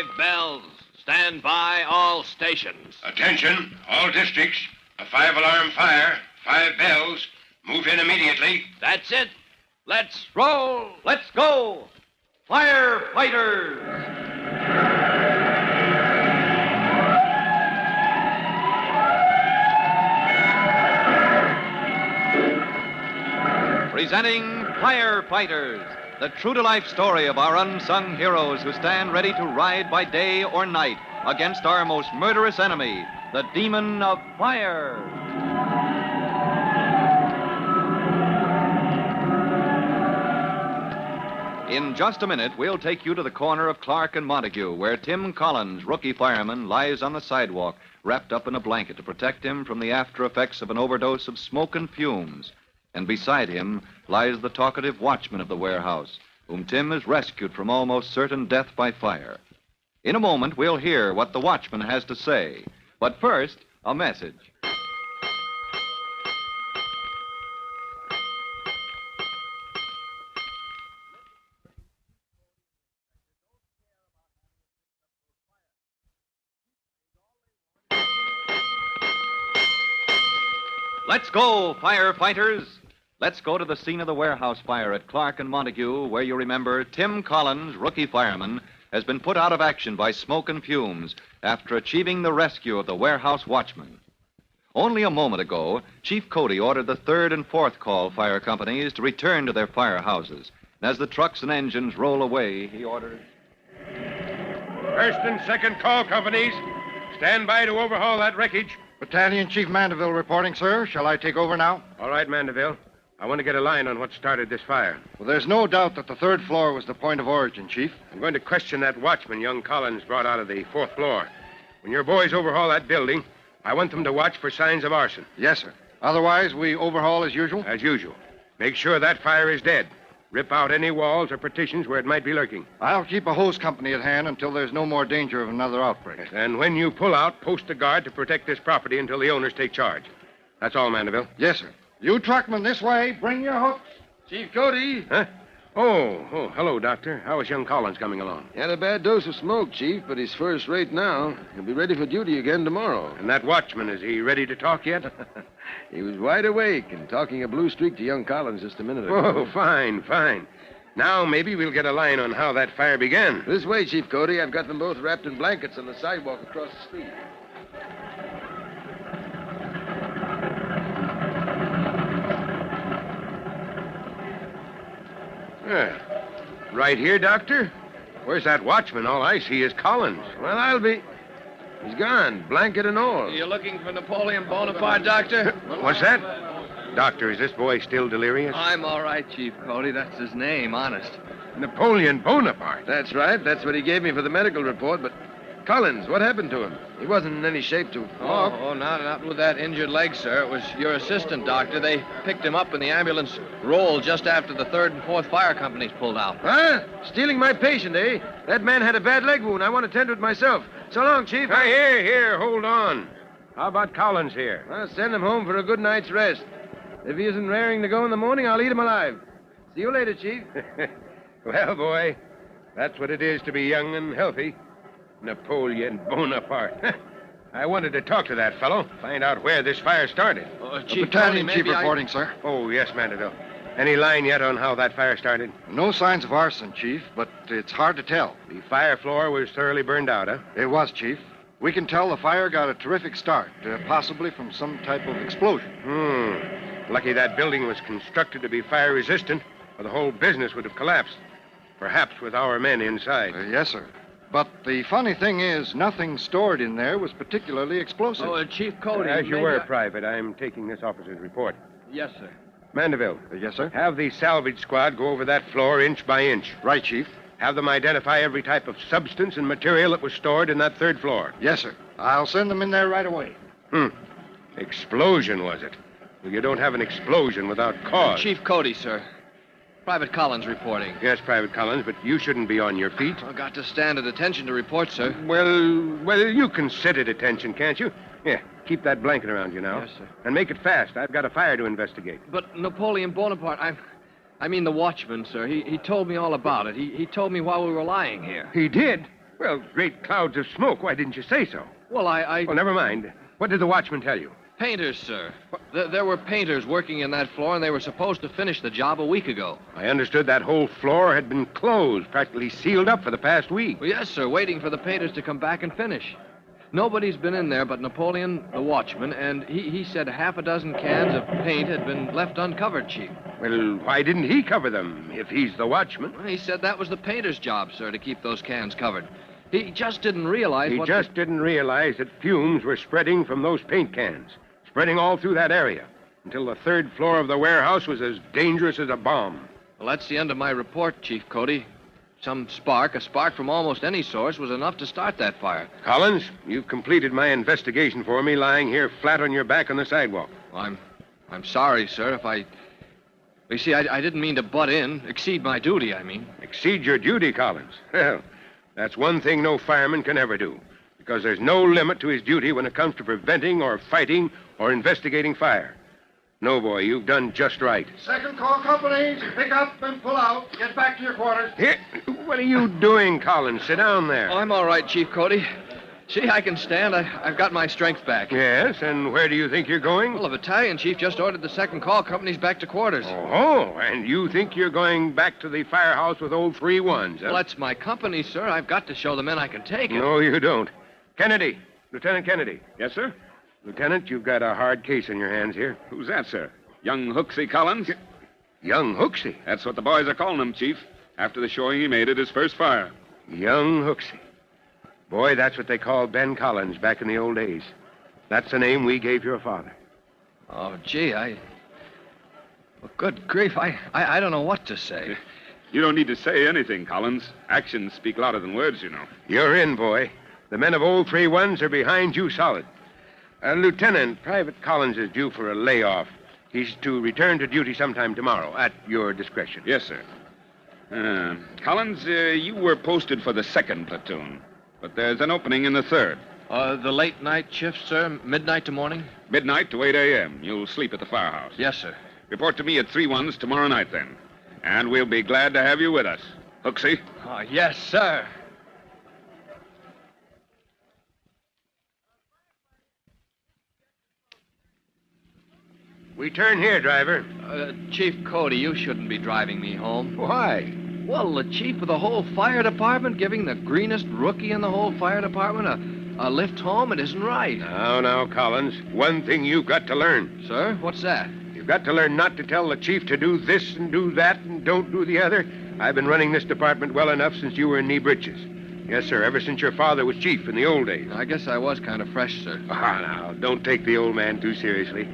5 bells. Stand by all stations. Attention, all districts. A 5-alarm fire. 5 bells. Move in immediately. That's it. Let's roll. Let's go. Firefighters. Presenting Firefighters, the true-to-life story of our unsung heroes who stand ready to ride by day or night against our most murderous enemy, the demon of fire. In just a minute, we'll take you to the corner of Clark and Montague, where Tim Collins, rookie fireman, lies on the sidewalk, wrapped up in a blanket to protect him from the after effects of an overdose of smoke and fumes. And beside him lies the talkative watchman of the warehouse, whom Tim has rescued from almost certain death by fire. In a moment, we'll hear what the watchman has to say. But first, a message. Let's go, firefighters. Let's go to the scene of the warehouse fire at Clark and Montague, where you remember Tim Collins, rookie fireman, has been put out of action by smoke and fumes after achieving the rescue of the warehouse watchman. Only a moment ago, Chief Cody ordered the 3rd and 4th call fire companies to return to their firehouses. And as the trucks and engines roll away, he ordered... 1st and 2nd call companies, stand by to overhaul that wreckage. Battalion Chief Mandeville reporting, sir. Shall I take over now? All right, Mandeville. I want to get a line on what started this fire. Well, there's no doubt that the 3rd floor was the point of origin, Chief. I'm going to question that watchman young Collins brought out of the 4th floor. When your boys overhaul that building, I want them to watch for signs of arson. Yes, sir. Otherwise, we overhaul as usual? As usual. Make sure that fire is dead. Rip out any walls or partitions where it might be lurking. I'll keep a hose company at hand until there's no more danger of another outbreak. And when you pull out, post a guard to protect this property until the owners take charge. That's all, Mandeville. Yes, sir. You truckmen this way. Bring your hooks. Chief Cody. Huh? Oh, hello, Doctor. How is young Collins coming along? Had a bad dose of smoke, Chief, but he's first rate now. He'll be ready for duty again tomorrow. And that watchman, is he ready to talk yet? He was wide awake and talking a blue streak to young Collins just a minute ago. Oh, fine. Now maybe we'll get a line on how that fire began. This way, Chief Cody. I've got them both wrapped in blankets on the sidewalk across the street. Right here, Doctor? Where's that watchman? All I see is Collins. Well, He's gone, blanket and all. You looking for Napoleon Bonaparte, Doctor? What's that? Doctor, is this boy still delirious? I'm all right, Chief Cody. That's his name, honest. Napoleon Bonaparte? That's right. That's what he gave me for the medical report, but... Collins, what happened to him? He wasn't in any shape to walk. Oh, not with that injured leg, sir. It was your assistant, Doctor. They picked him up and the ambulance rolled just after the 3rd and 4th fire companies pulled out. Huh? Stealing my patient, eh? That man had a bad leg wound. I want to tend to it myself. So long, Chief. Here, hold on. How about Collins here? I'll send him home for a good night's rest. If he isn't raring to go in the morning, I'll eat him alive. See you later, Chief. Well, boy, that's what it is to be young and healthy. Napoleon Bonaparte. I wanted to talk to that fellow, find out where this fire started. Chief Battalion Cody, Chief reporting, sir. Oh, yes, Mandeville. Any line yet on how that fire started? No signs of arson, Chief, but it's hard to tell. The fire floor was thoroughly burned out, huh? It was, Chief. We can tell the fire got a terrific start, possibly from some type of explosion. Lucky that building was constructed to be fire resistant, or the whole business would have collapsed. Perhaps with our men inside. Yes, sir. But the funny thing is, nothing stored in there was particularly explosive. Chief Cody. As you were, Private, I'm taking this officer's report. Yes, sir. Mandeville. Yes, sir. Have the salvage squad go over that floor inch by inch. Right, Chief. Have them identify every type of substance and material that was stored in that 3rd floor. Yes, sir. I'll send them in there right away. Explosion, was it? Well, you don't have an explosion without cause. Chief Cody, sir. Private Collins reporting. Yes, Private Collins, but you shouldn't be on your feet. I got to stand at attention to report, sir. Well, you can sit at attention, can't you? Here, keep that blanket around you now. Yes, sir. And make it fast. I've got a fire to investigate. But Napoleon Bonaparte, I mean the watchman, sir. He told me all about it. He told me while we were lying here. He did? Well, great clouds of smoke. Why didn't you say so? Well, Well, never mind. What did the watchman tell you? Painters, sir. There were painters working in that floor, and they were supposed to finish the job a week ago. I understood that whole floor had been closed, practically sealed up for the past week. Well, yes, sir, waiting for the painters to come back and finish. Nobody's been in there but Napoleon, the watchman, and he said half a dozen cans of paint had been left uncovered, Chief. Well, why didn't he cover them if he's the watchman? Well, he said that was the painter's job, sir, to keep those cans covered. He just didn't realize He didn't realize that fumes were spreading from those paint cans, spreading all through that area, until the third floor of the warehouse was as dangerous as a bomb. Well, that's the end of my report, Chief Cody. A spark from almost any source was enough to start that fire. Collins, you've completed my investigation for me, lying here flat on your back on the sidewalk. Well, I'm sorry, sir, if I... You see, I didn't mean to butt in, exceed my duty, I mean. Exceed your duty, Collins. Well, that's one thing no fireman can ever do, because there's no limit to his duty when it comes to preventing or fighting or investigating fire. No, boy, you've done just right. Second call companies, pick up and pull out. Get back to your quarters. Here, what are you doing, Collins? Sit down there. Oh, I'm all right, Chief Cody. See, I can stand. I've got my strength back. Yes, and where do you think you're going? Well, the battalion chief just ordered the second call companies back to quarters. Oh, and you think you're going back to the firehouse with old 3-1s, huh? Well, that's my company, sir. I've got to show the men I can take it. No, you don't. Kennedy, Lieutenant Kennedy. Yes, sir? Lieutenant, you've got a hard case on your hands here. Who's that, sir? Young Hooksy Collins? Young Hooksy. That's what the boys are calling him, Chief, after the showing he made at his first fire. Young Hooksy. Boy, that's what they called Ben Collins back in the old days. That's the name we gave your father. Oh, gee, Well, good grief, I don't know what to say. You don't need to say anything, Collins. Actions speak louder than words, you know. You're in, boy. The men of old 3-1s are behind you solid. Lieutenant, Private Collins is due for a layoff. He's to return to duty sometime tomorrow, at your discretion. Yes, sir. Collins, you were posted for the 2nd platoon, but there's an opening in the 3rd. The late night shift, sir? Midnight to morning? Midnight to 8 a.m. You'll sleep at the firehouse. Yes, sir. Report to me at 3-1s tomorrow night, then. And we'll be glad to have you with us. Hooksy? Oh, yes, sir. We turn here, driver. Chief Cody, you shouldn't be driving me home. Why? Well, the chief of the whole fire department giving the greenest rookie in the whole fire department a lift home, it isn't right. Now, Collins, one thing you've got to learn. Sir, what's that? You've got to learn not to tell the chief to do this and do that and don't do the other. I've been running this department well enough since you were in knee breeches. Yes, sir, ever since your father was chief in the old days. I guess I was kind of fresh, sir. Now, don't take the old man too seriously.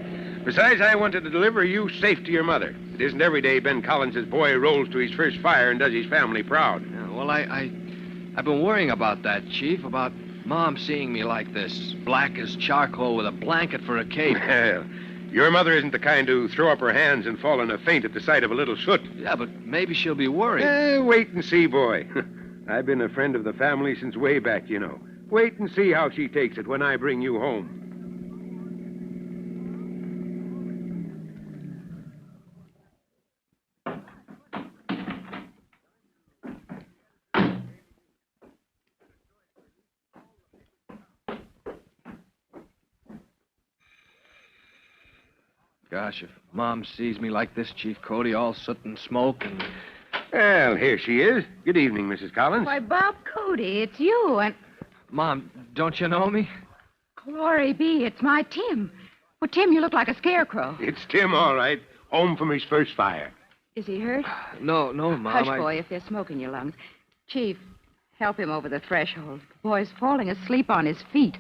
Besides, I wanted to deliver you safe to your mother. It isn't every day Ben Collins' boy rolls to his first fire and does his family proud. Yeah, well, I've been worrying about that, Chief, about Mom seeing me like this, black as charcoal with a blanket for a cape. Well, your mother isn't the kind to throw up her hands and fall in a faint at the sight of a little soot. Yeah, but maybe she'll be worried. Wait and see, boy. I've been a friend of the family since way back, you know. Wait and see how she takes it when I bring you home. Gosh, if Mom sees me like this, Chief Cody, all soot and smoke and... Well, here she is. Good evening, Mrs. Collins. Why, Bob Cody, it's you, and... Mom, don't you know me? Glory be, it's my Tim. Well, Tim, you look like a scarecrow. It's Tim, all right. Home from his first fire. Is he hurt? No, Mom, Hush, boy, if there's smoke in your lungs. Chief, help him over the threshold. The boy's falling asleep on his feet.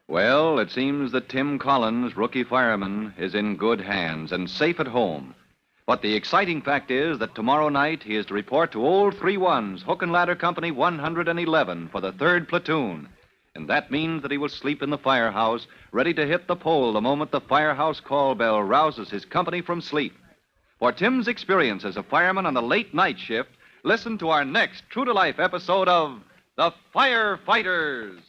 Well, it seems that Tim Collins, rookie fireman, is in good hands and safe at home. But the exciting fact is that tomorrow night he is to report to old 3-1's, Hook and Ladder Company 111 for the 3rd platoon. And that means that he will sleep in the firehouse, ready to hit the pole the moment the firehouse call bell rouses his company from sleep. For Tim's experience as a fireman on the late night shift, listen to our next true-to-life episode of The Firefighters.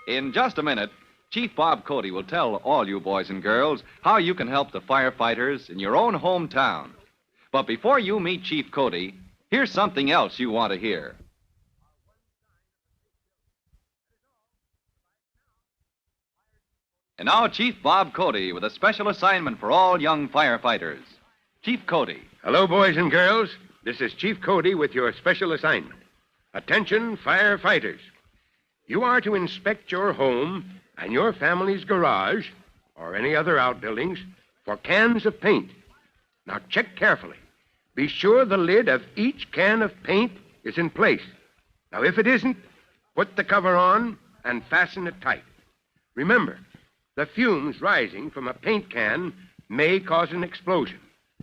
In just a minute, Chief Bob Cody will tell all you boys and girls how you can help the firefighters in your own hometown. But before you meet Chief Cody, here's something else you want to hear. And now, Chief Bob Cody with a special assignment for all young firefighters. Chief Cody. Hello, boys and girls. This is Chief Cody with your special assignment. Attention, firefighters. You are to inspect your home and your family's garage or any other outbuildings for cans of paint. Now, check carefully. Be sure the lid of each can of paint is in place. Now, if it isn't, put the cover on and fasten it tight. Remember, the fumes rising from a paint can may cause an explosion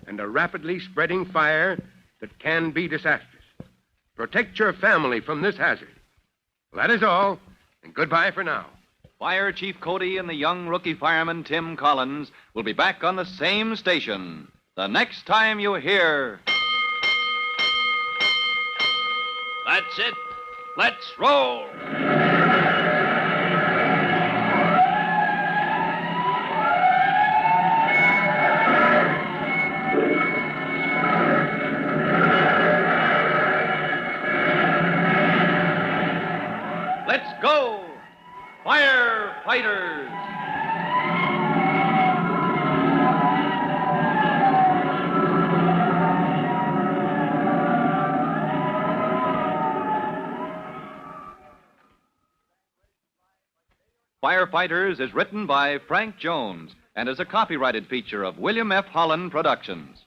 and a rapidly spreading fire that can be disastrous. Protect your family from this hazard. Well, that is all, and goodbye for now. Fire Chief Cody and the young rookie fireman Tim Collins will be back on the same station the next time you hear. That's it. Let's roll. Let's go, firefighters! Firefighters is written by Frank Jones and is a copyrighted feature of William F. Holland Productions.